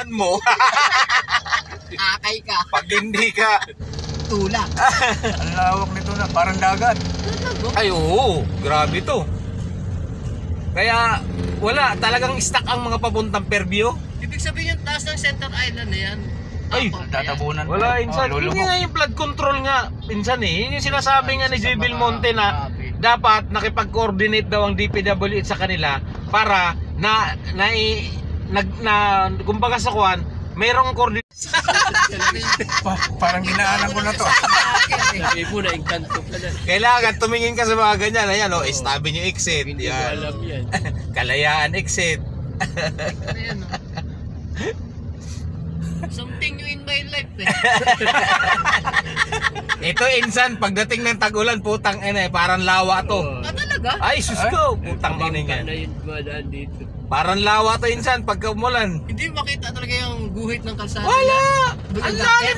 daanan mo, Akay ka. pag hindi ka, Tulak. Ang lawak nito na, parang dagat. ay oo, grabe to. Kaya wala, talagang stuck ang mga papuntang Fairview. Ibig sabihin yung taas ng Center Island na yan. Ay, Tatabunan pa. Wala, insan. Oh, Yun lulubog. nga yung flood control nga, insan eh. Yun yung sinasabi nga ni J. Belmonte na dapat nakipag-coordinate daw ang DPWH sa kanila para kumbaga sa kuwan, mayroong coordinate. Parang ginaanan ko na to. Sabi mo na, engkanto ka na. Kailangan tumingin ka sa mga ganyan. Ayan, oh, estabi nyo exit. Hindi ko Yan. alam yan. Kalayaan exit. Ayan, oh. Something new in my life eh. Ito insan, pagdating ng tag-ulan, putang ina eh, parang lawa to. Ah, talaga? Ay, sus ko, putang ina Bangka yan. na yun dumadaan dito. Parang lawa to insan, pagka umulan. Hindi makita talaga yung guhit ng kalsada. Wala! Doon Ang ang lalim